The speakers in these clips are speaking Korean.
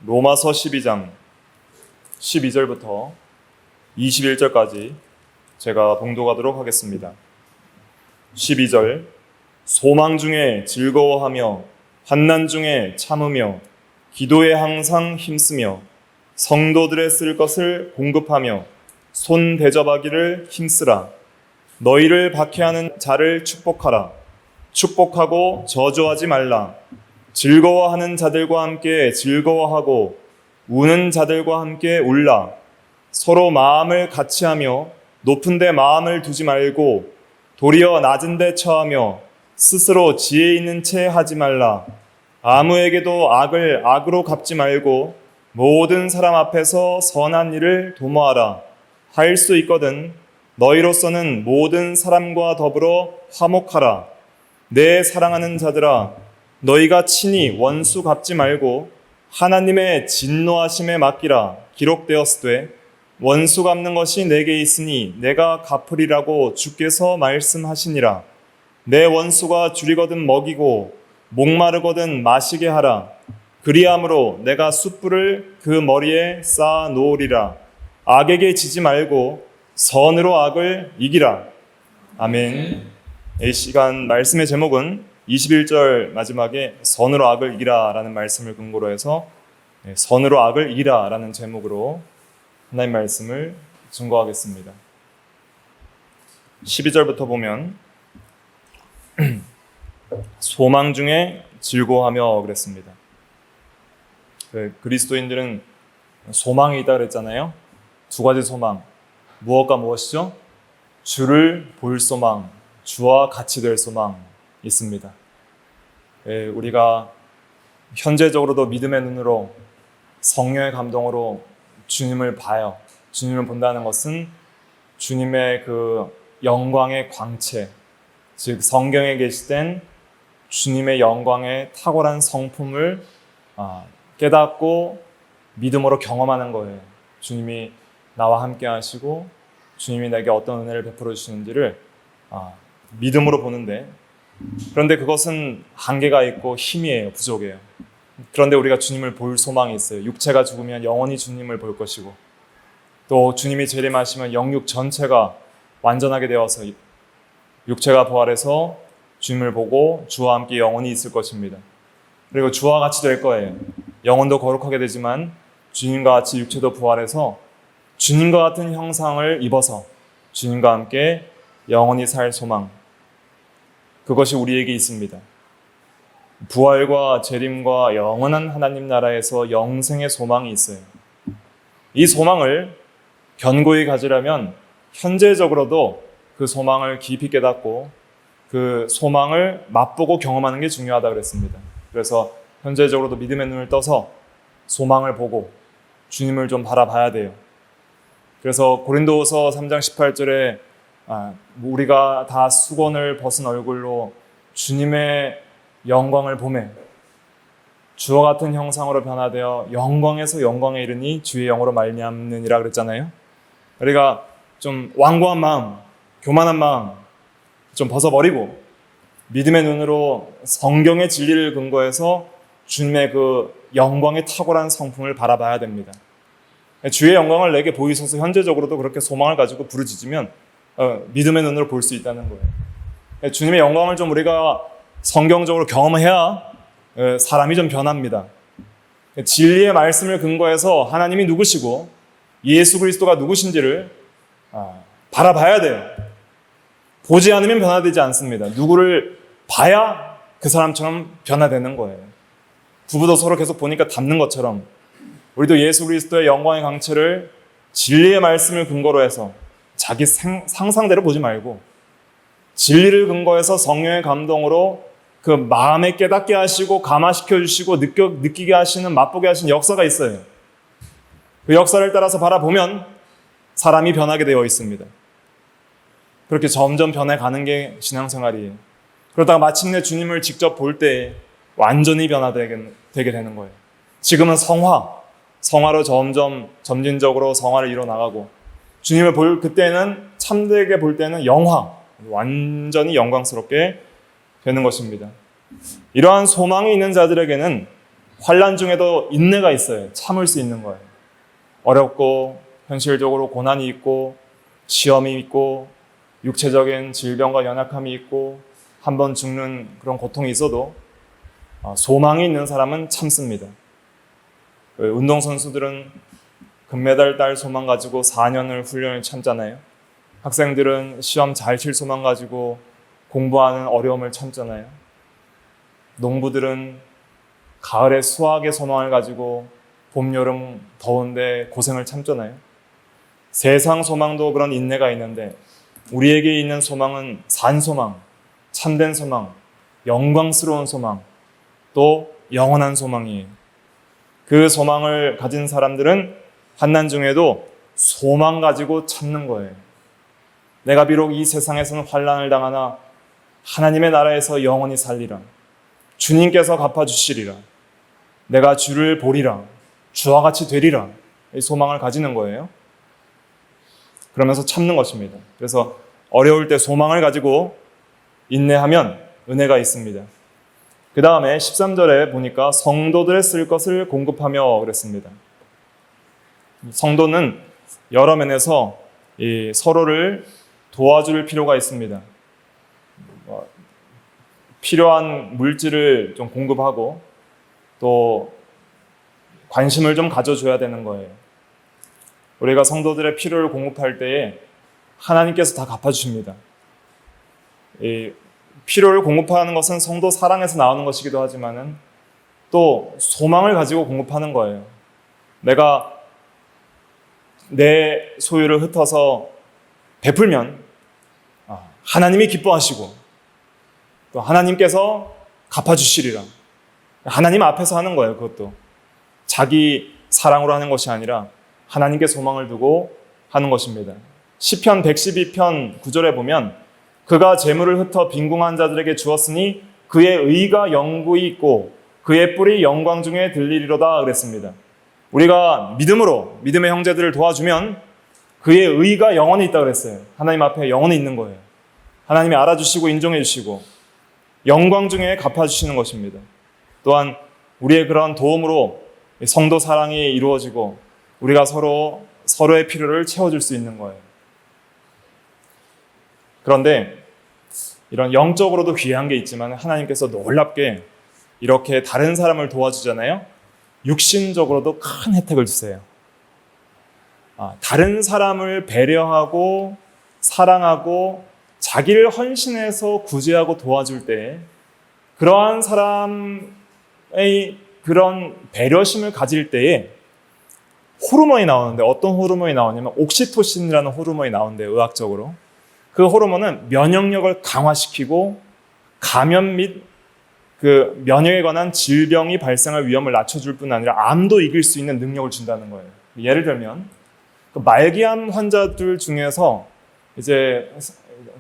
로마서 12장 12절부터 21절까지 제가 봉독하도록 하겠습니다. 12절 소망 중에 즐거워하며 환난 중에 참으며 기도에 항상 힘쓰며 성도들의 쓸 것을 공급하며 손 대접하기를 힘쓰라. 너희를 박해하는 자를 축복하라. 축복하고 저주하지 말라. 즐거워하는 자들과 함께 즐거워하고 우는 자들과 함께 울라. 서로 마음을 같이하며 높은 데 마음을 두지 말고 도리어 낮은 데 처하며 스스로 지혜 있는 채 하지 말라. 아무에게도 악을 악으로 갚지 말고 모든 사람 앞에서 선한 일을 도모하라. 할 수 있거든 너희로서는 모든 사람과 더불어 화목하라. 내 사랑하는 자들아, 너희가 친히 원수 갚지 말고 하나님의 진노하심에 맡기라. 기록되었으되 원수 갚는 것이 내게 있으니 내가 갚으리라고 주께서 말씀하시니라. 내 원수가 줄이거든 먹이고 목마르거든 마시게 하라. 그리함으로 내가 숯불을 그 머리에 쌓아 놓으리라. 악에게 지지 말고 선으로 악을 이기라. 아멘. 이 시간 말씀의 제목은 21절 마지막에 선으로 악을 이기라 라는 말씀을 근거로 해서 선으로 악을 이기라 라는 제목으로 하나님 말씀을 증거하겠습니다. 12절부터 보면 소망 중에 즐거워하며 그랬습니다. 그리스도인들은 소망이 있다 그랬잖아요. 두 가지 소망. 무엇과 무엇이죠? 주를 볼 소망, 주와 같이 될 소망 있습니다. 우리가 현재적으로도 믿음의 눈으로 성령의 감동으로 주님을 봐요. 주님을 본다는 것은 주님의 그 영광의 광채, 즉 성경에 게시된 주님의 영광의 탁월한 성품을 깨닫고 믿음으로 경험하는 거예요. 주님이 나와 함께 하시고 주님이 내게 어떤 은혜를 베풀어 주시는지를 믿음으로 보는데, 그런데 그것은 한계가 있고 힘이에요. 부족해요. 그런데 우리가 주님을 볼 소망이 있어요. 육체가 죽으면 영원히 주님을 볼 것이고, 또 주님이 재림하시면 영육 전체가 완전하게 되어서 육체가 부활해서 주님을 보고 주와 함께 영원히 있을 것입니다. 그리고 주와 같이 될 거예요. 영혼도 거룩하게 되지만 주님과 같이 육체도 부활해서 주님과 같은 형상을 입어서 주님과 함께 영원히 살 소망, 그것이 우리에게 있습니다. 부활과 재림과 영원한 하나님 나라에서 영생의 소망이 있어요. 이 소망을 견고히 가지려면 현재적으로도 그 소망을 깊이 깨닫고 그 소망을 맛보고 경험하는 게 중요하다고 그랬습니다. 그래서 현재적으로도 믿음의 눈을 떠서 소망을 보고 주님을 좀 바라봐야 돼요. 그래서 고린도후서 3장 18절에 우리가 다 수건을 벗은 얼굴로 주님의 영광을 보매 주와 같은 형상으로 변화되어 영광에서 영광에 이르니 주의 영으로 말미암느니라 그랬잖아요. 우리가 좀 완고한 마음, 교만한 마음 좀 벗어버리고 믿음의 눈으로 성경의 진리를 근거해서 주님의 그 영광의 탁월한 성품을 바라봐야 됩니다. 주의 영광을 내게 보이소서 현재적으로도 그렇게 소망을 가지고 부르짖으면 믿음의 눈으로 볼 수 있다는 거예요. 주님의 영광을 좀 우리가 성경적으로 경험해야 사람이 좀 변합니다. 진리의 말씀을 근거해서 하나님이 누구시고 예수 그리스도가 누구신지를 바라봐야 돼요. 보지 않으면 변화되지 않습니다. 누구를 봐야 그 사람처럼 변화되는 거예요. 부부도 서로 계속 보니까 닮는 것처럼 우리도 예수 그리스도의 영광의 강체를 진리의 말씀을 근거로 해서 자기 상상대로 보지 말고 진리를 근거해서 성령의 감동으로 그 마음에 깨닫게 하시고 감화시켜 주시고 느끼게 하시는, 맛보게 하시는 역사가 있어요. 그 역사를 따라서 바라보면 사람이 변하게 되어 있습니다. 그렇게 점점 변해가는 게 신앙생활이에요. 그러다가 마침내 주님을 직접 볼 때 완전히 변화되게 되는 거예요. 지금은 성화로 점진적으로 성화를 이뤄나가고, 주님을 볼 그때는 참되게 볼 때는 영화, 완전히 영광스럽게 되는 것입니다. 이러한 소망이 있는 자들에게는 환난 중에도 인내가 있어요. 참을 수 있는 거예요. 어렵고 현실적으로 고난이 있고 시험이 있고 육체적인 질병과 연약함이 있고 한 번 죽는 그런 고통이 있어도 소망이 있는 사람은 참습니다. 운동선수들은 금메달 딸 소망 가지고 4년을 훈련을 참잖아요. 학생들은 시험 잘 칠 소망 가지고 공부하는 어려움을 참잖아요. 농부들은 가을에 수확의 소망을 가지고 봄, 여름 더운데 고생을 참잖아요. 세상 소망도 그런 인내가 있는데 우리에게 있는 소망은 산 소망, 참된 소망, 영광스러운 소망, 또 영원한 소망이에요. 그 소망을 가진 사람들은 환난 중에도 소망 가지고 참는 거예요. 내가 비록 이 세상에서는 환난을 당하나 하나님의 나라에서 영원히 살리라. 주님께서 갚아주시리라. 내가 주를 보리라. 주와 같이 되리라. 이 소망을 가지는 거예요. 그러면서 참는 것입니다. 그래서 어려울 때 소망을 가지고 인내하면 은혜가 있습니다. 그 다음에 13절에 보니까 성도들의 쓸 것을 공급하며 그랬습니다. 성도는 여러 면에서 서로를 도와줄 필요가 있습니다. 필요한 물질을 좀 공급하고 또 관심을 좀 가져줘야 되는 거예요. 우리가 성도들의 필요를 공급할 때에 하나님께서 다 갚아주십니다. 이 필요를 공급하는 것은 성도 사랑에서 나오는 것이기도 하지만은 또 소망을 가지고 공급하는 거예요. 내가 내 소유를 흩어서 베풀면 하나님이 기뻐하시고 또 하나님께서 갚아주시리라. 하나님 앞에서 하는 거예요. 그것도 자기 사랑으로 하는 것이 아니라 하나님께 소망을 두고 하는 것입니다. 시편 112편 9절에 보면 그가 재물을 흩어 빈궁한 자들에게 주었으니 그의 의가 영구히 있고 그의 뿔이 영광 중에 들리리로다 그랬습니다. 우리가 믿음으로 믿음의 형제들을 도와주면 그의 의가 영원히 있다 그랬어요. 하나님 앞에 영원히 있는 거예요. 하나님이 알아주시고 인정해 주시고 영광 중에 갚아주시는 것입니다. 또한 우리의 그런 도움으로 성도 사랑이 이루어지고 우리가 서로의 필요를 채워줄 수 있는 거예요. 그런데 이런 영적으로도 귀한 게 있지만 하나님께서 놀랍게 이렇게 다른 사람을 도와주잖아요. 육신적으로도 큰 혜택을 주세요. 다른 사람을 배려하고 사랑하고 자기를 헌신해서 구제하고 도와줄 때 그러한 사람의 그런 배려심을 가질 때에 호르몬이 나오는데 어떤 호르몬이 나오냐면 옥시토신이라는 호르몬이 나오는데 의학적으로 그 호르몬은 면역력을 강화시키고 감염 및 그 면역에 관한 질병이 발생할 위험을 낮춰줄 뿐 아니라 암도 이길 수 있는 능력을 준다는 거예요. 예를 들면 그 말기암 환자들 중에서 이제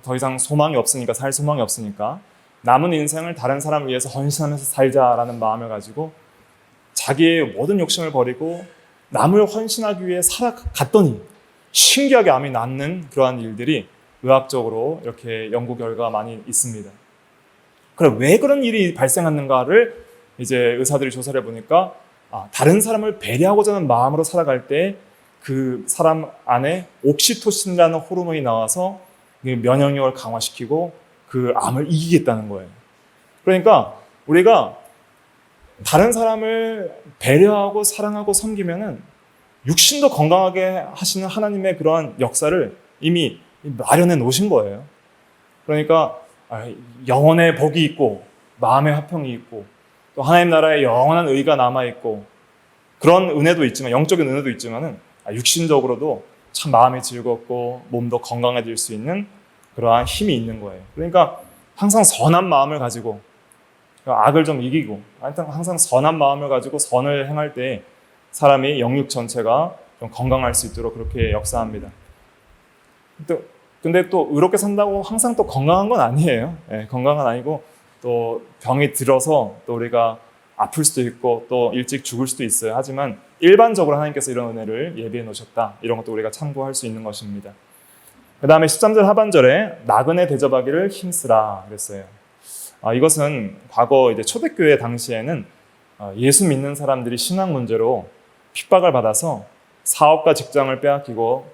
더 이상 소망이 없으니까 살 소망이 없으니까 남은 인생을 다른 사람을 위해서 헌신하면서 살자라는 마음을 가지고 자기의 모든 욕심을 버리고 남을 헌신하기 위해 살아갔더니 신기하게 암이 낫는 그러한 일들이 의학적으로 이렇게 연구 결과가 많이 있습니다. 그럼 왜 그런 일이 발생하는가를 이제 의사들이 조사를 해보니까 다른 사람을 배려하고자 하는 마음으로 살아갈 때 그 사람 안에 옥시토신이라는 호르몬이 나와서 면역력을 강화시키고 그 암을 이기겠다는 거예요. 그러니까 우리가 다른 사람을 배려하고 사랑하고 섬기면은 육신도 건강하게 하시는 하나님의 그러한 역사를 이미 마련해 놓으신 거예요. 그러니까 영혼의 복이 있고 마음의 화평이 있고 또 하나님 나라에 영원한 의가 남아있고 그런 은혜도 있지만 영적인 은혜도 있지만은 육신적으로도 참 마음이 즐겁고 몸도 건강해질 수 있는 그러한 힘이 있는 거예요. 그러니까 항상 선한 마음을 가지고 악을 좀 이기고 항상 선한 마음을 가지고 선을 행할 때 사람이 영육 전체가 좀 건강할 수 있도록 그렇게 역사합니다. 근데 또 의롭게 산다고 항상 또 건강한 건 아니에요. 건강은 아니고 또 병이 들어서 또 우리가 아플 수도 있고 또 일찍 죽을 수도 있어요. 하지만 일반적으로 하나님께서 이런 은혜를 예비해 놓으셨다. 이런 것도 우리가 참고할 수 있는 것입니다. 그 다음에 13절 하반절에 나그네 대접하기를 힘쓰라 그랬어요. 이것은 과거 이제 초대교회 당시에는 예수 믿는 사람들이 신앙 문제로 핍박을 받아서 사업과 직장을 빼앗기고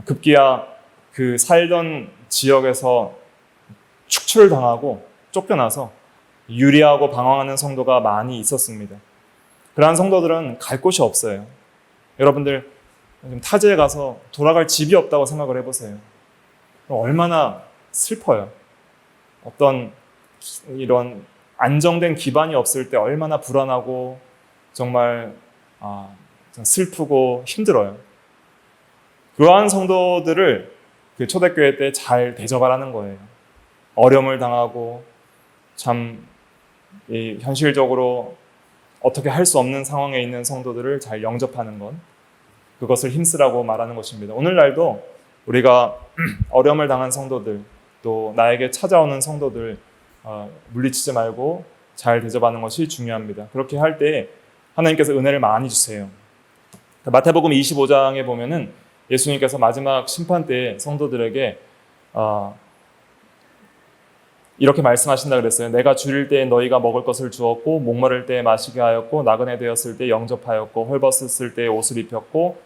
급기야 그 살던 지역에서 축출을 당하고 쫓겨나서 유리하고 방황하는 성도가 많이 있었습니다. 그러한 성도들은 갈 곳이 없어요. 여러분들 타지에 가서 돌아갈 집이 없다고 생각을 해보세요. 얼마나 슬퍼요. 어떤 이런 안정된 기반이 없을 때 얼마나 불안하고 정말 슬프고 힘들어요. 그러한 성도들을 그 초대교회 때 잘 대접하라는 거예요. 어려움을 당하고 참 현실적으로 어떻게 할 수 없는 상황에 있는 성도들을 잘 영접하는 것, 그것을 힘쓰라고 말하는 것입니다. 오늘날도 우리가 어려움을 당한 성도들, 또 나에게 찾아오는 성도들 물리치지 말고 잘 대접하는 것이 중요합니다. 그렇게 할 때 하나님께서 은혜를 많이 주세요. 마태복음 25장에 보면은 예수님께서 마지막 심판 때 성도들에게 이렇게 말씀하신다 그랬어요. 내가 줄일 때에 너희가 먹을 것을 주었고, 목마를 때에 마시게 하였고, 나그네 되었을 때 영접하였고, 헐벗었을 때에 옷을 입혔고,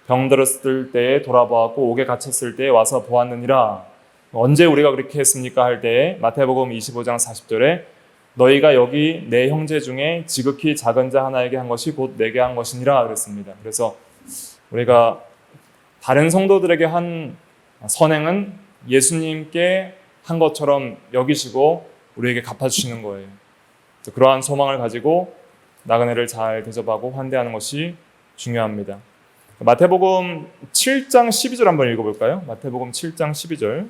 병들었을 때에 돌아보았고, 옥에 갇혔을 때에 와서 보았느니라. 언제 우리가 그렇게 했습니까? 할 때에 마태복음 25장 40절에 너희가 여기 내 형제 중에 지극히 작은 자 하나에게 한 것이 곧 내게 한 것이니라 그랬습니다. 그래서 우리가 다른 성도들에게 한 선행은 예수님께 한 것처럼 여기시고 우리에게 갚아주시는 거예요. 그러한 소망을 가지고 나그네를 잘 대접하고 환대하는 것이 중요합니다. 마태복음 7장 12절 한번 읽어볼까요? 마태복음 7장 12절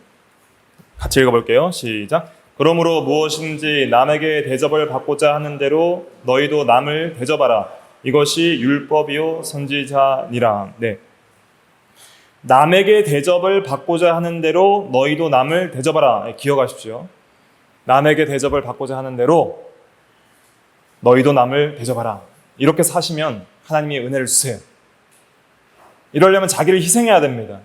같이 읽어볼게요. 시작. 그러므로 무엇인지 남에게 대접을 받고자 하는 대로 너희도 남을 대접하라. 이것이 율법이요 선지자니라. 네. 남에게 대접을 받고자 하는 대로 너희도 남을 대접하라. 기억하십시오. 남에게 대접을 받고자 하는 대로 너희도 남을 대접하라. 이렇게 사시면 하나님이 은혜를 주세요. 이러려면 자기를 희생해야 됩니다.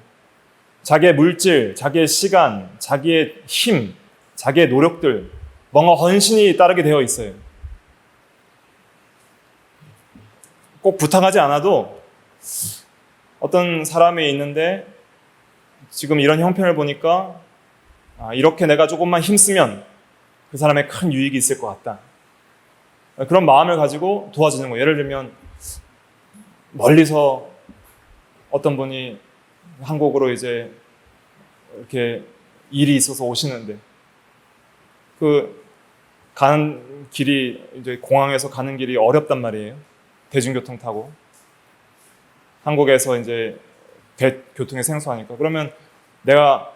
자기의 물질, 자기의 시간, 자기의 힘, 자기의 노력들, 뭔가 헌신이 따르게 되어 있어요. 꼭 부탁하지 않아도 어떤 사람이 있는데 지금 이런 형편을 보니까 이렇게 내가 조금만 힘쓰면 그 사람의 큰 유익이 있을 것 같다. 그런 마음을 가지고 도와주는 거예요. 예를 들면 멀리서 어떤 분이 한국으로 이제 이렇게 일이 있어서 오시는데 그 가는 길이 이제 공항에서 가는 길이 어렵단 말이에요. 대중교통 타고 한국에서 이제 교통이 생소하니까 그러면 내가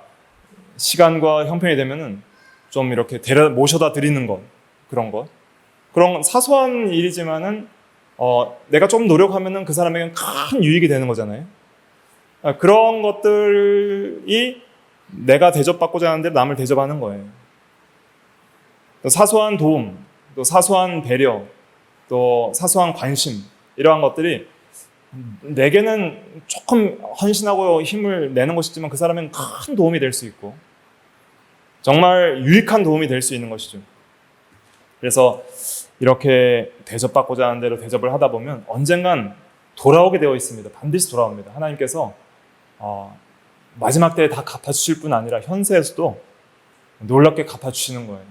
시간과 형편이 되면은 좀 이렇게 모셔다 드리는 것 그런 사소한 일이지만은 내가 좀 노력하면은 그 사람에게는 큰 유익이 되는 거잖아요. 그런 것들이 내가 대접받고자 하는 대로 남을 대접하는 거예요. 또 사소한 도움, 또 사소한 배려, 또 사소한 관심 이러한 것들이 내게는 조금 헌신하고 힘을 내는 것이지만 그 사람에게는 큰 도움이 될 수 있고 정말 유익한 도움이 될 수 있는 것이죠. 그래서 이렇게 대접받고자 하는 대로 대접을 하다 보면 언젠간 돌아오게 되어 있습니다. 반드시 돌아옵니다. 하나님께서 마지막 때에 다 갚아주실 뿐 아니라 현세에서도 놀랍게 갚아주시는 거예요.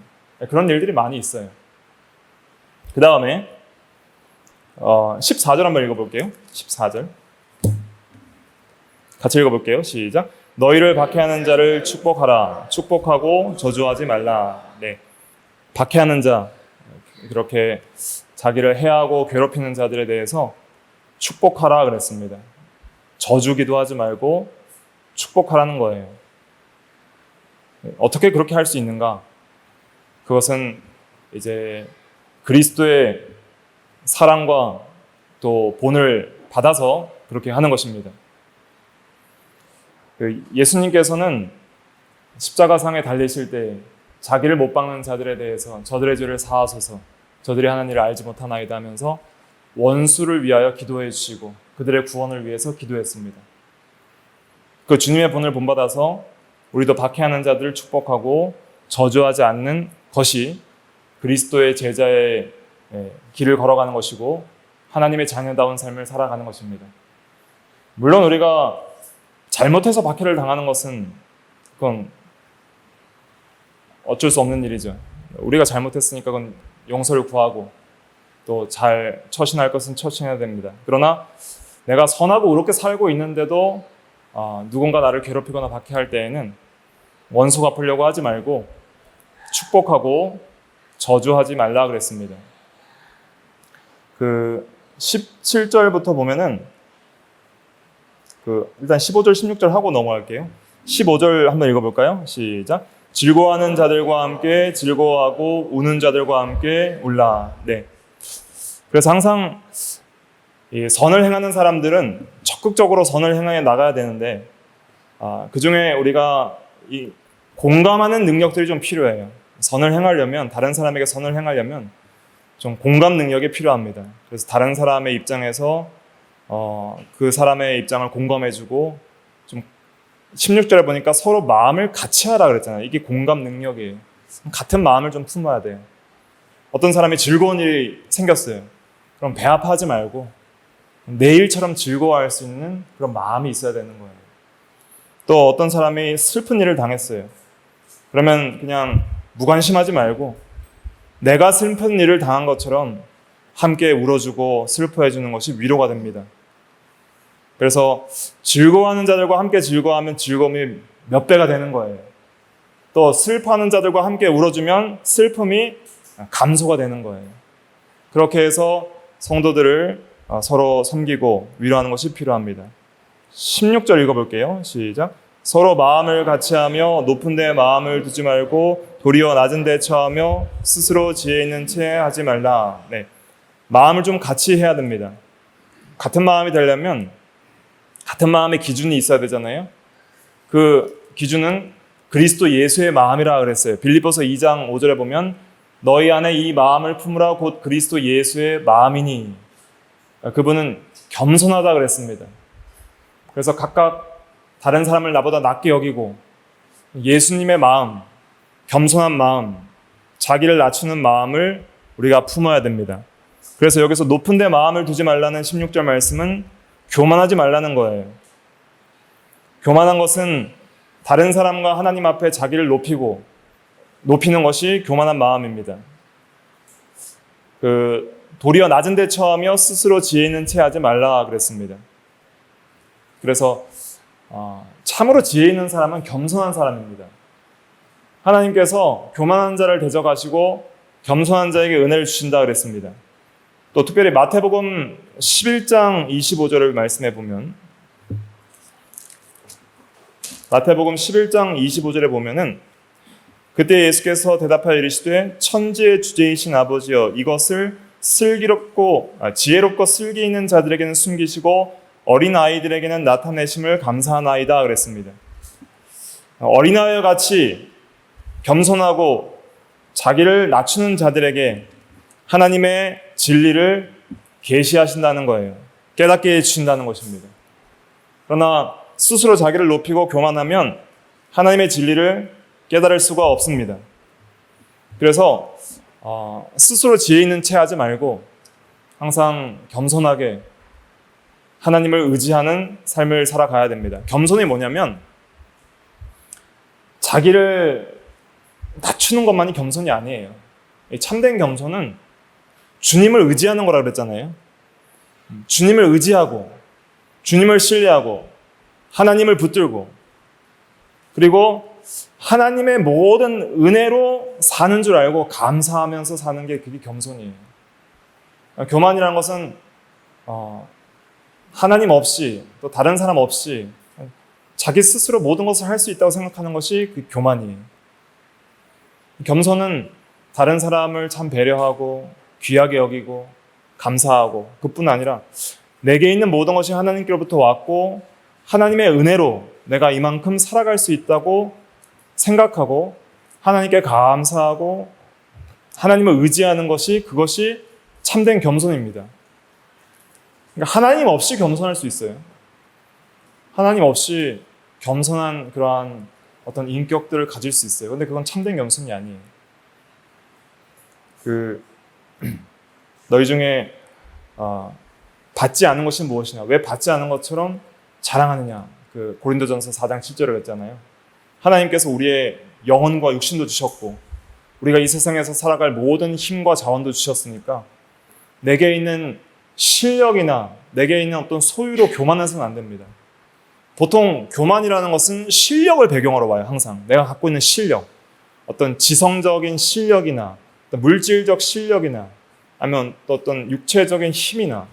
그런 일들이 많이 있어요. 그 다음에 14절 한번 읽어볼게요. 14절 같이 읽어볼게요. 시작. 너희를 박해하는 자를 축복하라. 축복하고 저주하지 말라. 네, 박해하는 자, 그렇게 자기를 해하고 괴롭히는 자들에 대해서 축복하라 그랬습니다. 저주기도 하지 말고 축복하라는 거예요. 어떻게 그렇게 할 수 있는가? 그것은 이제 그리스도의 사랑과 또 본을 받아서 그렇게 하는 것입니다. 예수님께서는 십자가상에 달리실 때 자기를 못 박는 자들에 대해서 저들의 죄를 사하소서 저들이 하는 일을 알지 못하나이다 하면서 원수를 위하여 기도해 주시고 그들의 구원을 위해서 기도했습니다. 그 주님의 본을 본받아서 우리도 박해하는 자들을 축복하고 저주하지 않는 것이 그리스도의 제자의 길을 걸어가는 것이고 하나님의 자녀다운 삶을 살아가는 것입니다. 물론 우리가 잘못해서 박해를 당하는 것은 그건 어쩔 수 없는 일이죠. 우리가 잘못했으니까 그건 용서를 구하고 또 잘 처신할 것은 처신해야 됩니다. 그러나 내가 선하고 의롭게 살고 있는데도 누군가 나를 괴롭히거나 박해할 때에는 원수 갚으려고 하지 말고 축복하고 저주하지 말라 그랬습니다. 그 17절부터 보면은 일단 15절, 16절 하고 넘어갈게요. 15절 한번 읽어볼까요? 시작. 즐거워하는 자들과 함께 즐거워하고 우는 자들과 함께 울라. 네. 그래서 항상 이 선을 행하는 사람들은 적극적으로 선을 행해 나가야 되는데 그 중에 우리가 이 공감하는 능력들이 좀 필요해요. 선을 행하려면 다른 사람에게 선을 행하려면 좀 공감 능력이 필요합니다. 그래서 다른 사람의 입장에서 그 사람의 입장을 공감해주고 좀 16절에 보니까 서로 마음을 같이 하라 그랬잖아요. 이게 공감 능력이에요. 같은 마음을 좀 품어야 돼요. 어떤 사람이 즐거운 일이 생겼어요. 그럼 배아파하지 말고 내일처럼 즐거워할 수 있는 그런 마음이 있어야 되는 거예요. 또 어떤 사람이 슬픈 일을 당했어요. 그러면 그냥 무관심하지 말고 내가 슬픈 일을 당한 것처럼 함께 울어주고 슬퍼해주는 것이 위로가 됩니다. 그래서 즐거워하는 자들과 함께 즐거워하면 즐거움이 몇 배가 되는 거예요. 또 슬퍼하는 자들과 함께 울어주면 슬픔이 감소가 되는 거예요. 그렇게 해서 성도들을 서로 섬기고 위로하는 것이 필요합니다. 16절 읽어볼게요. 시작. 서로 마음을 같이하며 높은 데 마음을 두지 말고 도리어 낮은 데 처하며 스스로 지혜 있는 채 하지 말라. 네. 마음을 좀 같이 해야 됩니다. 같은 마음이 되려면 같은 마음의 기준이 있어야 되잖아요. 그 기준은 그리스도 예수의 마음이라 그랬어요. 빌립보서 2장 5절에 보면 너희 안에 이 마음을 품으라 곧 그리스도 예수의 마음이니. 그분은 겸손하다 그랬습니다. 그래서 각각 다른 사람을 나보다 낮게 여기고 예수님의 마음, 겸손한 마음, 자기를 낮추는 마음을 우리가 품어야 됩니다. 그래서 여기서 높은 데 마음을 두지 말라는 16절 말씀은 교만하지 말라는 거예요. 교만한 것은 다른 사람과 하나님 앞에 자기를 높이는 것이 교만한 마음입니다. 도리어 낮은 데 처하며 스스로 지혜 있는 채 하지 말라 그랬습니다. 그래서 참으로 지혜 있는 사람은 겸손한 사람입니다. 하나님께서 교만한 자를 대적하시고 겸손한 자에게 은혜를 주신다 그랬습니다. 또 특별히 마태복음 11장 25절을 말씀해 보면 마태복음 11장 25절에 보면은 그때 예수께서 대답하여 이르시되 천지의 주제이신 아버지여 이것을 지혜롭고 슬기 있는 자들에게는 숨기시고 어린 아이들에게는 나타내심을 감사하나이다 그랬습니다. 어린아이와 같이 겸손하고 자기를 낮추는 자들에게 하나님의 진리를 계시하신다는 거예요. 깨닫게 해주신다는 것입니다. 그러나 스스로 자기를 높이고 교만하면 하나님의 진리를 깨달을 수가 없습니다. 그래서 스스로 지혜 있는 채 하지 말고 항상 겸손하게 하나님을 의지하는 삶을 살아가야 됩니다. 겸손이 뭐냐면 자기를 낮추는 것만이 겸손이 아니에요. 참된 겸손은 주님을 의지하는 거라 그랬잖아요. 주님을 의지하고 주님을 신뢰하고 하나님을 붙들고 그리고 하나님의 모든 은혜로 사는 줄 알고 감사하면서 사는 게 그게 겸손이에요. 교만이라는 것은 하나님 없이 또 다른 사람 없이 자기 스스로 모든 것을 할 수 있다고 생각하는 것이 그 교만이에요. 겸손은 다른 사람을 참 배려하고 귀하게 여기고 감사하고 그뿐 아니라 내게 있는 모든 것이 하나님께로부터 왔고 하나님의 은혜로 내가 이만큼 살아갈 수 있다고 생각하고 하나님께 감사하고 하나님을 의지하는 그것이 참된 겸손입니다. 그러니까 하나님 없이 겸손할 수 있어요. 하나님 없이 겸손한 그러한 어떤 인격들을 가질 수 있어요. 근데 그건 참된 겸손이 아니에요. 너희 중에 받지 않은 것이 무엇이냐? 왜 받지 않은 것처럼 자랑하느냐? 그 고린도전서 4장 7절에 그랬잖아요. 하나님께서 우리의 영혼과 육신도 주셨고 우리가 이 세상에서 살아갈 모든 힘과 자원도 주셨으니까 내게 있는 실력이나 내게 있는 어떤 소유로 교만해서는 안 됩니다. 보통 교만이라는 것은 실력을 배경으로 봐요. 항상 내가 갖고 있는 실력, 어떤 지성적인 실력이나 어떤 물질적 실력이나 아니면 또 어떤 육체적인 힘이나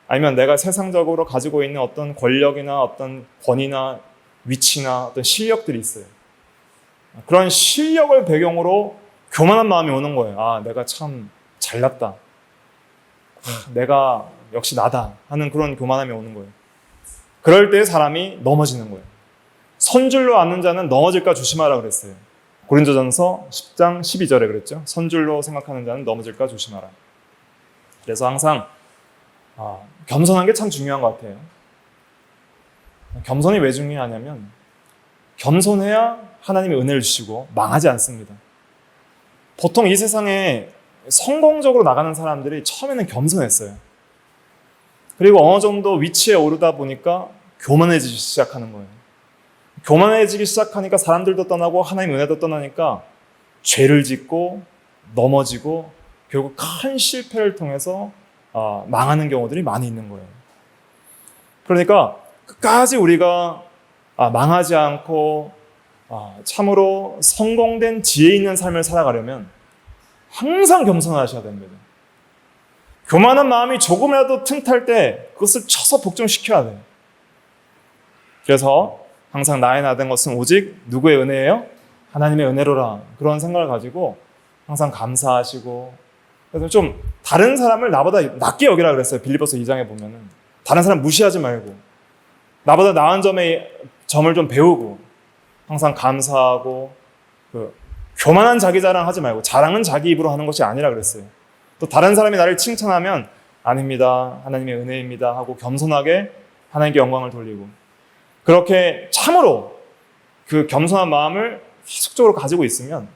아니면 내가 세상적으로 가지고 있는 어떤 권력이나 어떤 권위나 위치나 어떤 실력들이 있어요. 그런 실력을 배경으로 교만한 마음이 오는 거예요. 내가 참 잘났다. 내가 역시 나다 하는 그런 교만함이 오는 거예요. 그럴 때 사람이 넘어지는 거예요. 선줄로 앉는 자는 넘어질까 조심하라 그랬어요. 고린도전서 10장 12절에 그랬죠. 선줄로 생각하는 자는 넘어질까 조심하라. 그래서 항상 겸손한 게 참 중요한 것 같아요. 겸손이 왜 중요하냐면 겸손해야 하나님의 은혜를 주시고 망하지 않습니다. 보통 이 세상에 성공적으로 나가는 사람들이 처음에는 겸손했어요. 그리고 어느 정도 위치에 오르다 보니까 교만해지기 시작하는 거예요. 교만해지기 시작하니까 사람들도 떠나고 하나님의 은혜도 떠나니까 죄를 짓고 넘어지고 결국 큰 실패를 통해서 망하는 경우들이 많이 있는 거예요. 그러니까 끝까지 우리가 망하지 않고 참으로 성공된 지혜 있는 삶을 살아가려면 항상 겸손하셔야 됩니다. 교만한 마음이 조금이라도 틈탈 때 그것을 쳐서 복종시켜야 돼요. 그래서 항상 나의 나된 것은 오직 누구의 은혜예요? 하나님의 은혜로라. 그런 생각을 가지고 항상 감사하시고, 그래서 좀 다른 사람을 나보다 낮게 여기라 그랬어요. 빌립보서 2장에 보면은 다른 사람 무시하지 말고 나보다 나은 점을 좀 배우고 항상 감사하고 교만한 자기 자랑하지 말고 자랑은 자기 입으로 하는 것이 아니라 그랬어요. 또 다른 사람이 나를 칭찬하면 아닙니다. 하나님의 은혜입니다. 하고 겸손하게 하나님께 영광을 돌리고 그렇게 참으로 그 겸손한 마음을 계속적으로 가지고 있으면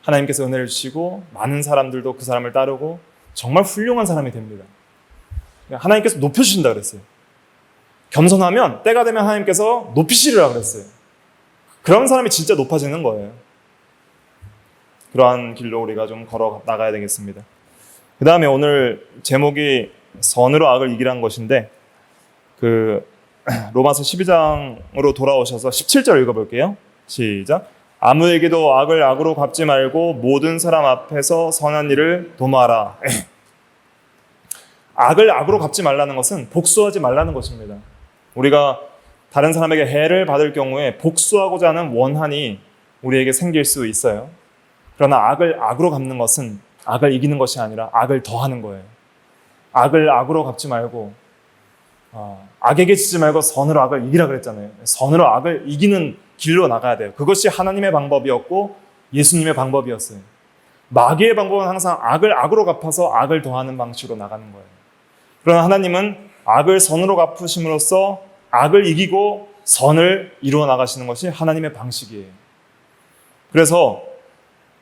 하나님께서 은혜를 주시고 많은 사람들도 그 사람을 따르고 정말 훌륭한 사람이 됩니다. 하나님께서 높여주신다 그랬어요. 겸손하면 때가 되면 하나님께서 높이시리라 그랬어요. 그런 사람이 진짜 높아지는 거예요. 그러한 길로 우리가 좀 걸어 나가야 되겠습니다. 그 다음에 오늘 제목이 선으로 악을 이기라는 것인데 로마서 12장으로 돌아오셔서 17절 읽어볼게요. 시작. 아무에게도 악을 악으로 갚지 말고 모든 사람 앞에서 선한 일을 도모하라. 악을 악으로 갚지 말라는 것은 복수하지 말라는 것입니다. 우리가 다른 사람에게 해를 받을 경우에 복수하고자 하는 원한이 우리에게 생길 수 있어요. 그러나 악을 악으로 갚는 것은 악을 이기는 것이 아니라 악을 더하는 거예요. 악을 악으로 갚지 말고 악에게 지지 말고 선으로 악을 이기라 그랬잖아요. 선으로 악을 이기는 길로 나가야 돼요. 그것이 하나님의 방법이었고 예수님의 방법이었어요. 마귀의 방법은 항상 악을 악으로 갚아서 악을 더하는 방식으로 나가는 거예요. 그러나 하나님은 악을 선으로 갚으심으로써 악을 이기고 선을 이루어 나가시는 것이 하나님의 방식이에요. 그래서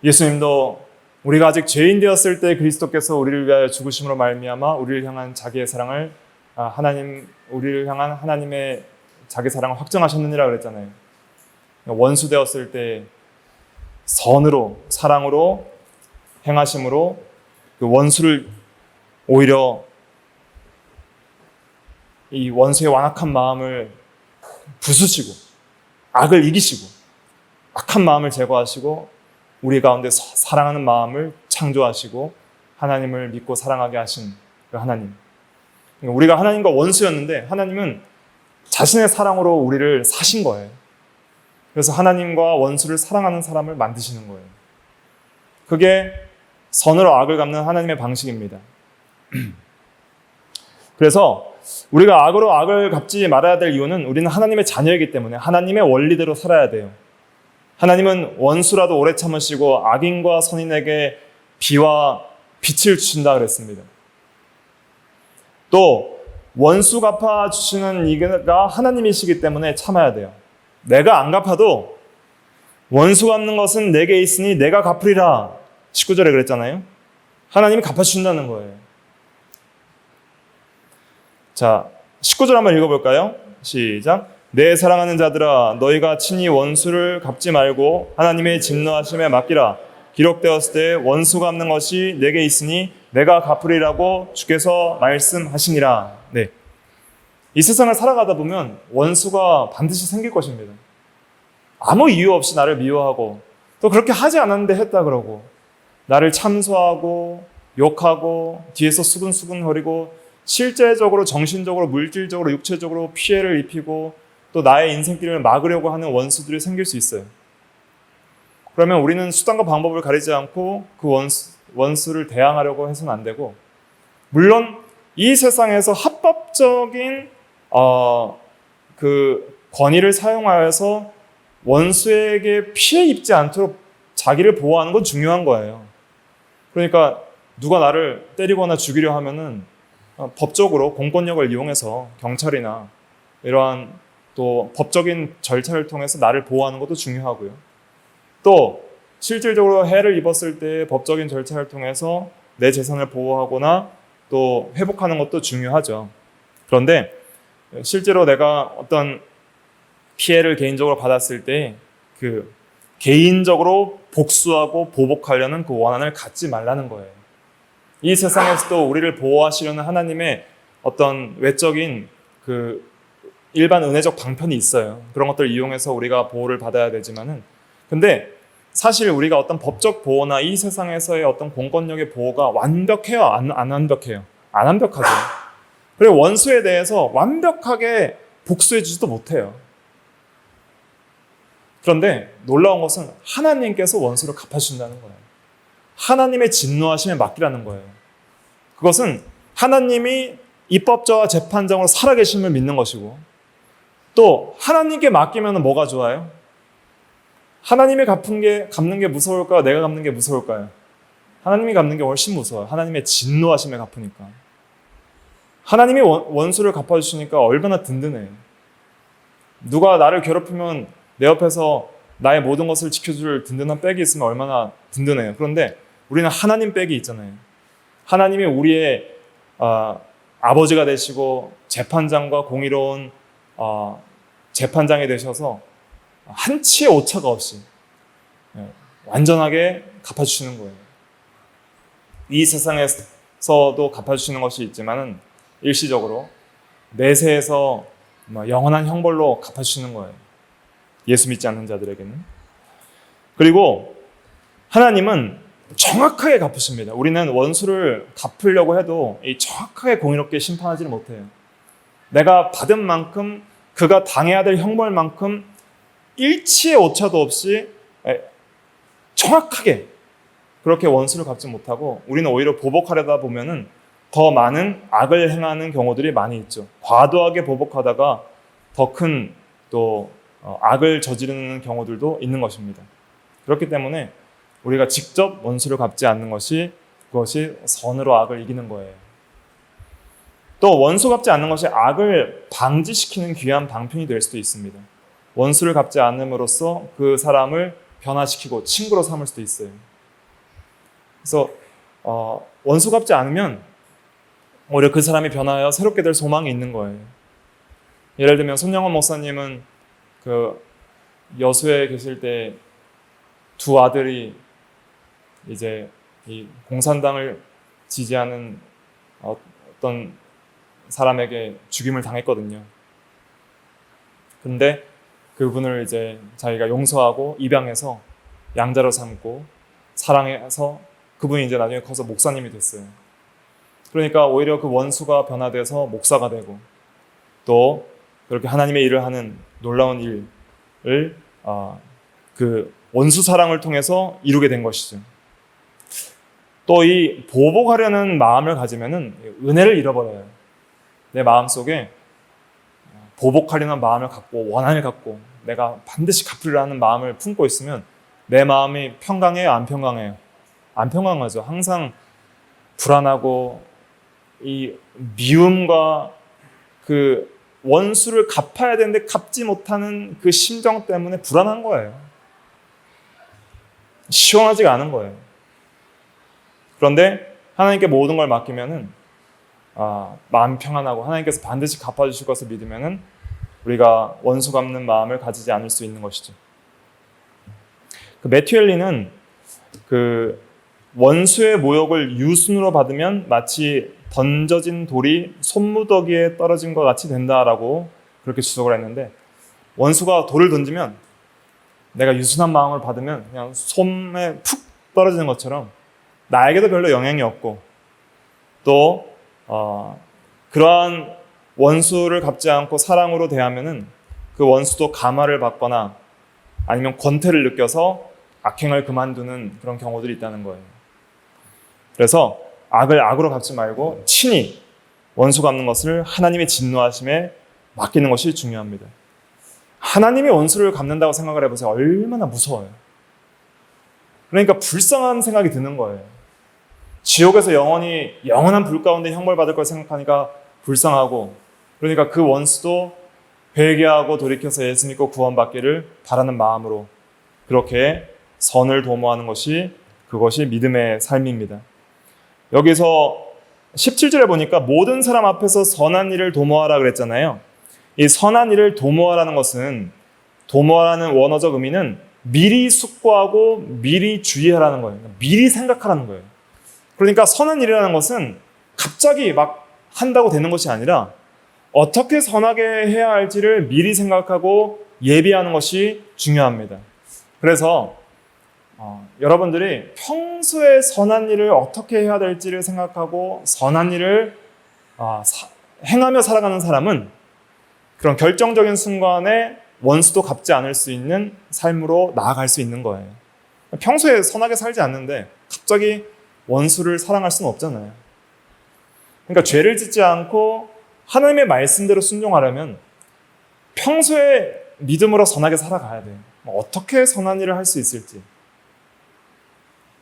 예수님도 우리가 아직 죄인 되었을 때 그리스도께서 우리를 위하여 죽으심으로 말미암아 우리를 향한 자기의 사랑을 우리를 향한 하나님의 자기 사랑을 확정하셨느니라 그랬잖아요. 원수 되었을 때 선으로 사랑으로 행하심으로 그 원수를 오히려 이 원수의 완악한 마음을 부수시고 악을 이기시고 악한 마음을 제거하시고 우리 가운데 사랑하는 마음을 창조하시고 하나님을 믿고 사랑하게 하신 그 하나님. 우리가 하나님과 원수였는데 하나님은 자신의 사랑으로 우리를 사신 거예요. 그래서 하나님과 원수를 사랑하는 사람을 만드시는 거예요. 그게 선으로 악을 갚는 하나님의 방식입니다. 그래서 우리가 악으로 악을 갚지 말아야 될 이유는 우리는 하나님의 자녀이기 때문에 하나님의 원리대로 살아야 돼요. 하나님은 원수라도 오래 참으시고 악인과 선인에게 비와 빛을 주신다 그랬습니다. 또 원수 갚아주시는 이가 하나님이시기 때문에 참아야 돼요. 내가 안 갚아도 원수 갚는 것은 내게 있으니 내가 갚으리라 19절에 그랬잖아요. 하나님이 갚아주신다는 거예요. 자, 19절 한번 읽어볼까요? 시작. 내 사랑하는 자들아, 너희가 친히 원수를 갚지 말고 하나님의 진노하심에 맡기라. 기록되었을 때 원수 갚는 것이 내게 있으니 내가 갚으리라고 주께서 말씀하시니라. 네. 이 세상을 살아가다 보면 원수가 반드시 생길 것입니다. 아무 이유 없이 나를 미워하고 또 그렇게 하지 않았는데 했다 그러고 나를 참소하고 욕하고 뒤에서 수근수근거리고 실제적으로 정신적으로 물질적으로 육체적으로 피해를 입히고 또 나의 인생길을 막으려고 하는 원수들이 생길 수 있어요. 그러면 우리는 수단과 방법을 가리지 않고 그 원수를 대항하려고 해서는 안 되고, 물론 이 세상에서 합법적인 그 권위를 사용하여서 원수에게 피해 입지 않도록 자기를 보호하는 건 중요한 거예요. 그러니까 누가 나를 때리거나 죽이려 하면은 법적으로 공권력을 이용해서 경찰이나 이러한 또 법적인 절차를 통해서 나를 보호하는 것도 중요하고요. 또 실질적으로 해를 입었을 때 법적인 절차를 통해서 내 재산을 보호하거나 또 회복하는 것도 중요하죠. 그런데 실제로 내가 어떤 피해를 개인적으로 받았을 때 그 개인적으로 복수하고 보복하려는 그 원한을 갖지 말라는 거예요. 이 세상에서도 우리를 보호하시려는 하나님의 어떤 외적인 그 일반 은혜적 방편이 있어요. 그런 것들을 이용해서 우리가 보호를 받아야 되지만은, 근데 사실 우리가 어떤 법적 보호나 이 세상에서의 어떤 공권력의 보호가 완벽해요? 안 완벽해요? 안 완벽하죠. 그리고 원수에 대해서 완벽하게 복수해 주지도 못해요. 그런데 놀라운 것은 하나님께서 원수를 갚아주신다는 거예요. 하나님의 진노하심에 맡기라는 거예요. 그것은 하나님이 입법자와 재판장으로 살아계심을 믿는 것이고, 또 하나님께 맡기면 뭐가 좋아요? 하나님이 갚는 게 무서울까요? 내가 갚는 게 무서울까요? 하나님이 갚는 게 훨씬 무서워요. 하나님의 진노하심에 갚으니까. 하나님이 원수를 갚아주시니까 얼마나 든든해요. 누가 나를 괴롭히면 내 옆에서 나의 모든 것을 지켜줄 든든한 백이 있으면 얼마나 든든해요. 그런데 우리는 하나님 백이 있잖아요. 하나님이 우리의 아버지가 되시고 재판장과 공의로운 재판장이 되셔서 한치의 오차가 없이 완전하게 갚아주시는 거예요. 이 세상에서도 갚아주시는 것이 있지만은 일시적으로 내세에서 영원한 형벌로 갚아주시는 거예요. 예수 믿지 않는 자들에게는. 그리고 하나님은 정확하게 갚으십니다. 우리는 원수를 갚으려고 해도 정확하게 공의롭게 심판하지는 못해요. 내가 받은 만큼, 그가 당해야 될 형벌만큼 일치의 오차도 없이 정확하게 그렇게 원수를 갚지 못하고, 우리는 오히려 보복하려다 보면은 더 많은 악을 행하는 경우들이 많이 있죠. 과도하게 보복하다가 더 큰 또 악을 저지르는 경우들도 있는 것입니다. 그렇기 때문에 우리가 직접 원수를 갚지 않는 것이, 그것이 선으로 악을 이기는 거예요. 또 원수 갚지 않는 것이 악을 방지시키는 귀한 방편이 될 수도 있습니다. 원수를 갚지 않음으로써 그 사람을 변화시키고 친구로 삼을 수도 있어요. 그래서 원수 갚지 않으면 오히려 그 사람이 변화하여 새롭게 될 소망이 있는 거예요. 예를 들면 손영원 목사님은 그 여수에 계실 때 두 아들이 이제 이 공산당을 지지하는 어떤 사람에게 죽임을 당했거든요. 근데 그분을 이제 자기가 용서하고 입양해서 양자로 삼고 사랑해서 그분이 이제 나중에 커서 목사님이 됐어요. 그러니까 오히려 그 원수가 변화돼서 목사가 되고, 또 그렇게 하나님의 일을 하는 놀라운 일을 그 원수 사랑을 통해서 이루게 된 것이죠. 또 이 보복하려는 마음을 가지면은 은혜를 잃어버려요. 내 마음속에 보복하려는 마음을 갖고 원한을 갖고 내가 반드시 갚으려는 마음을 품고 있으면 내 마음이 평강해요? 안 평강해요? 안 평강하죠. 항상 불안하고 이 미움과 그 원수를 갚아야 되는데 갚지 못하는 그 심정 때문에 불안한 거예요. 시원하지가 않은 거예요. 그런데 하나님께 모든 걸 맡기면은 마음 평안하고 하나님께서 반드시 갚아주실 것을 믿으면은 우리가 원수 갚는 마음을 가지지 않을 수 있는 것이죠. 그 매튜 헨리는 그 원수의 모욕을 유순으로 받으면 마치 던져진 돌이 솜무더기에 떨어진 것 같이 된다라고 그렇게 지적을 했는데, 원수가 돌을 던지면 내가 유순한 마음을 받으면 그냥 솜에 푹 떨어지는 것처럼 나에게도 별로 영향이 없고, 또 그러한 원수를 갚지 않고 사랑으로 대하면은 그 원수도 감화를 받거나 아니면 권태를 느껴서 악행을 그만두는 그런 경우들이 있다는 거예요. 그래서 악을 악으로 갚지 말고 친히 원수 갚는 것을 하나님의 진노하심에 맡기는 것이 중요합니다. 하나님이 원수를 갚는다고 생각을 해보세요. 얼마나 무서워요. 그러니까 불쌍한 생각이 드는 거예요. 지옥에서 영원한 불 가운데 형벌받을 걸 생각하니까 불쌍하고, 그러니까 그 원수도 회개하고 돌이켜서 예수 믿고 구원받기를 바라는 마음으로 그렇게 선을 도모하는 것이, 그것이 믿음의 삶입니다. 여기서 17절에 보니까 모든 사람 앞에서 선한 일을 도모하라 그랬잖아요. 이 선한 일을 도모하라는 것은, 도모하라는 원어적 의미는 미리 숙고하고 미리 주의하라는 거예요. 미리 생각하라는 거예요. 그러니까 선한 일이라는 것은 갑자기 막 한다고 되는 것이 아니라 어떻게 선하게 해야 할지를 미리 생각하고 예비하는 것이 중요합니다. 그래서 여러분들이 평소에 선한 일을 어떻게 해야 될지를 생각하고 선한 일을 행하며 살아가는 사람은 그런 결정적인 순간에 원수도 갚지 않을 수 있는 삶으로 나아갈 수 있는 거예요. 평소에 선하게 살지 않는데 갑자기 원수를 사랑할 수는 없잖아요. 그러니까 죄를 짓지 않고 하나님의 말씀대로 순종하려면 평소에 믿음으로 선하게 살아가야 돼요. 어떻게 선한 일을 할 수 있을지,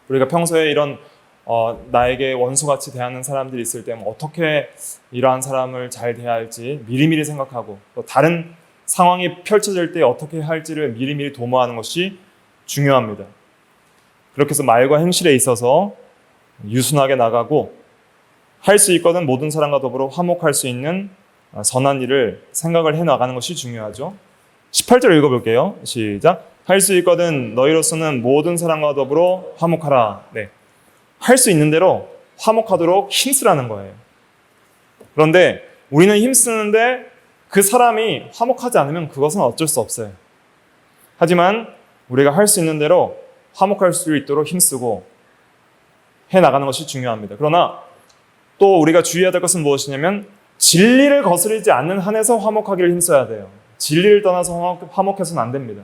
우리가 평소에 이런 나에게 원수같이 대하는 사람들이 있을 때 어떻게 이러한 사람을 잘 대해야 할지 미리미리 생각하고, 또 다른 상황이 펼쳐질 때 어떻게 할지를 미리미리 도모하는 것이 중요합니다. 그렇게 해서 말과 행실에 있어서 유순하게 나가고, 할 수 있거든 모든 사람과 더불어 화목할 수 있는 선한 일을 생각을 해나가는 것이 중요하죠. 18절 읽어볼게요. 시작. 할 수 있거든 너희로서는 모든 사람과 더불어 화목하라. 네. 할 수 있는 대로 화목하도록 힘쓰라는 거예요. 그런데 우리는 힘쓰는데 그 사람이 화목하지 않으면 그것은 어쩔 수 없어요. 하지만 우리가 할 수 있는 대로 화목할 수 있도록 힘쓰고 해나가는 것이 중요합니다. 그러나 또 우리가 주의해야 될 것은 무엇이냐면 진리를 거스르지 않는 한에서 화목하기를 힘써야 돼요. 진리를 떠나서 화목해서는 안 됩니다.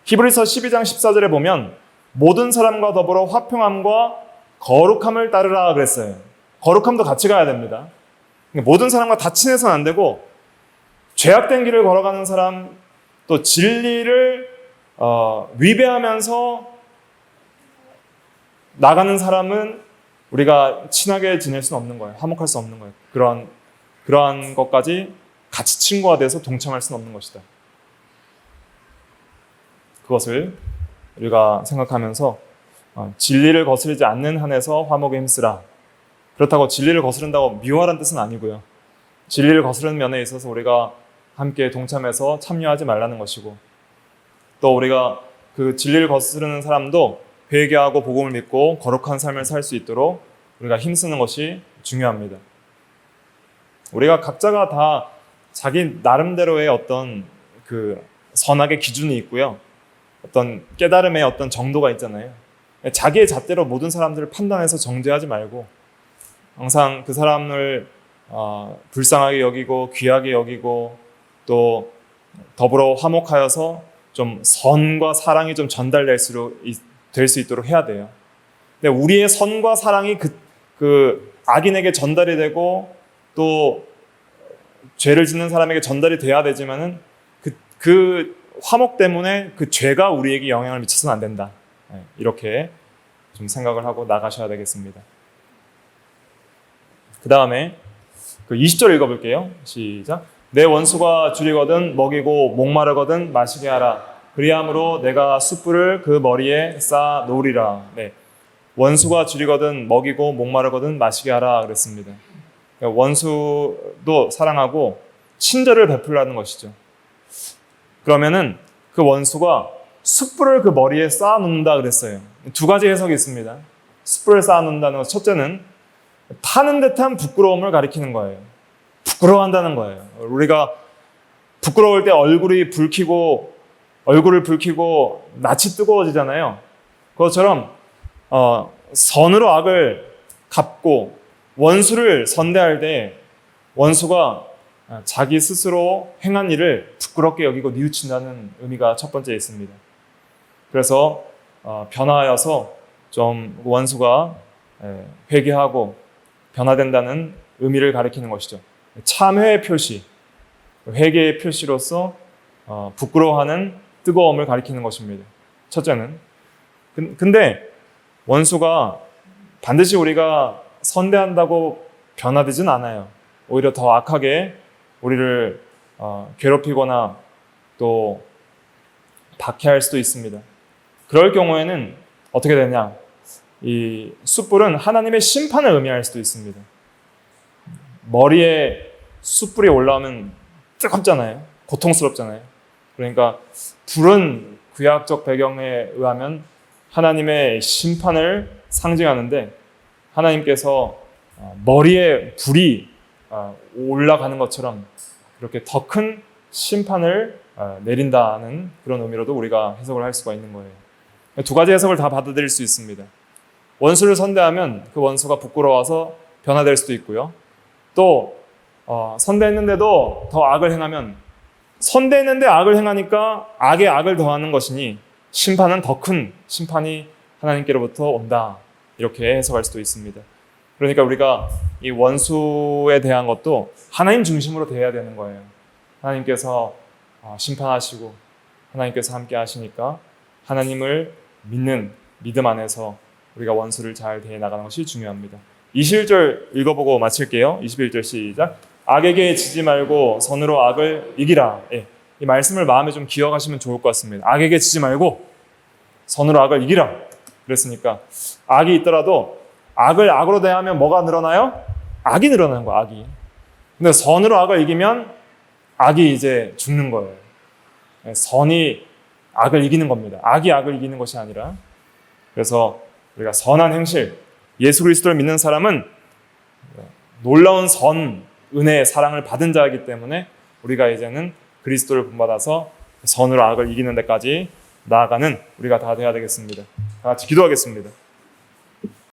히브리서 12장 14절에 보면 모든 사람과 더불어 화평함과 거룩함을 따르라 그랬어요. 거룩함도 같이 가야 됩니다. 모든 사람과 다 친해서는 안 되고, 죄악된 길을 걸어가는 사람, 또 진리를 위배하면서 나가는 사람은 우리가 친하게 지낼 수는 없는 거예요. 화목할 수 없는 거예요. 그러한 것까지 같이 친구가 돼서 동참할 수는 없는 것이다. 그것을 우리가 생각하면서 진리를 거스르지 않는 한에서 화목에 힘쓰라. 그렇다고 진리를 거스른다고 미워하라는 뜻은 아니고요. 진리를 거스르는 면에 있어서 우리가 함께 동참해서 참여하지 말라는 것이고, 또 우리가 그 진리를 거스르는 사람도 회개하고 복음을 믿고 거룩한 삶을 살 수 있도록 우리가 힘쓰는 것이 중요합니다. 우리가 각자가 다 자기 나름대로의 어떤 그 선악의 기준이 있고요. 어떤 깨달음의 어떤 정도가 있잖아요. 자기의 잣대로 모든 사람들을 판단해서 정죄하지 말고 항상 그 사람을 불쌍하게 여기고 귀하게 여기고, 또 더불어 화목하여서 좀 선과 사랑이 좀 전달될 수 있도록 해야 돼요. 근데 우리의 선과 사랑이 그 악인에게 전달이 되고 또 죄를 짓는 사람에게 전달이 돼야 되지만은 그 화목 때문에 그 죄가 우리에게 영향을 미쳐서는 안 된다. 이렇게 좀 생각을 하고 나가셔야 되겠습니다. 그 다음에 그 20절 읽어볼게요. 시작. 내 원수가 줄이거든 먹이고 목마르거든 마시게 하라. 그리함으로 내가 숯불을 그 머리에 쌓아 놓으리라. 네. 원수가 줄이거든 먹이고 목마르거든 마시게 하라 그랬습니다. 그러니까 원수도 사랑하고 친절을 베풀라는 것이죠. 그러면은 그 원수가 숯불을 그 머리에 쌓아놓는다 그랬어요. 두 가지 해석이 있습니다. 숯불을 쌓아놓는다는 것, 첫째는 타는 듯한 부끄러움을 가리키는 거예요. 부끄러워한다는 거예요. 우리가 부끄러울 때 얼굴을 붉히고 낯이 뜨거워지잖아요. 그것처럼 선으로 악을 갚고 원수를 선대할 때 원수가 자기 스스로 행한 일을 부끄럽게 여기고 뉘우친다는 의미가 첫 번째 있습니다. 그래서 변화하여서 좀 원수가 회개하고 변화된다는 의미를 가리키는 것이죠. 참회의 표시, 회개의 표시로서 부끄러워하는 뜨거움을 가리키는 것입니다. 첫째는. 근데 원수가 반드시 우리가 선대한다고 변화되진 않아요. 오히려 더 악하게 우리를 괴롭히거나 또 박해할 수도 있습니다. 그럴 경우에는 어떻게 되냐? 이 숯불은 하나님의 심판을 의미할 수도 있습니다. 머리에 숯불이 올라오면 뜨겁잖아요. 고통스럽잖아요. 그러니까 불은 구약적 배경에 의하면 하나님의 심판을 상징하는데 하나님께서 머리에 불이 올라가는 것처럼 그렇게 더 큰 심판을 내린다는 그런 의미로도 우리가 해석을 할 수가 있는 거예요. 두 가지 해석을 다 받아들일 수 있습니다. 원수를 선대하면 그 원수가 부끄러워서 변화될 수도 있고요. 또 선대했는데도 더 악을 행하면 선대했는데 악을 행하니까 악에 악을 더하는 것이니 심판은 더 큰 심판이 하나님께로부터 온다. 이렇게 해석할 수도 있습니다. 그러니까 우리가 이 원수에 대한 것도 하나님 중심으로 대해야 되는 거예요. 하나님께서 심판하시고 하나님께서 함께 하시니까 하나님을 믿는 믿음 안에서 우리가 원수를 잘 대해 나가는 것이 중요합니다. 21절 읽어보고 마칠게요. 21절 시작. 악에게 지지 말고 선으로 악을 이기라. 예, 이 말씀을 마음에 좀 기억하시면 좋을 것 같습니다. 악에게 지지 말고 선으로 악을 이기라. 그랬으니까 악이 있더라도 악을 악으로 대하면 뭐가 늘어나요? 악이 늘어나는 거예요. 악이. 근데 선으로 악을 이기면 악이 이제 죽는 거예요. 선이 악을 이기는 겁니다. 악이 악을 이기는 것이 아니라. 그래서 우리가 선한 행실, 예수 그리스도를 믿는 사람은 놀라운 선, 은혜, 사랑을 받은 자이기 때문에 우리가 이제는 그리스도를 본받아서 선으로 악을 이기는 데까지 나아가는 우리가 다 되어야 되겠습니다. 다 같이 기도하겠습니다.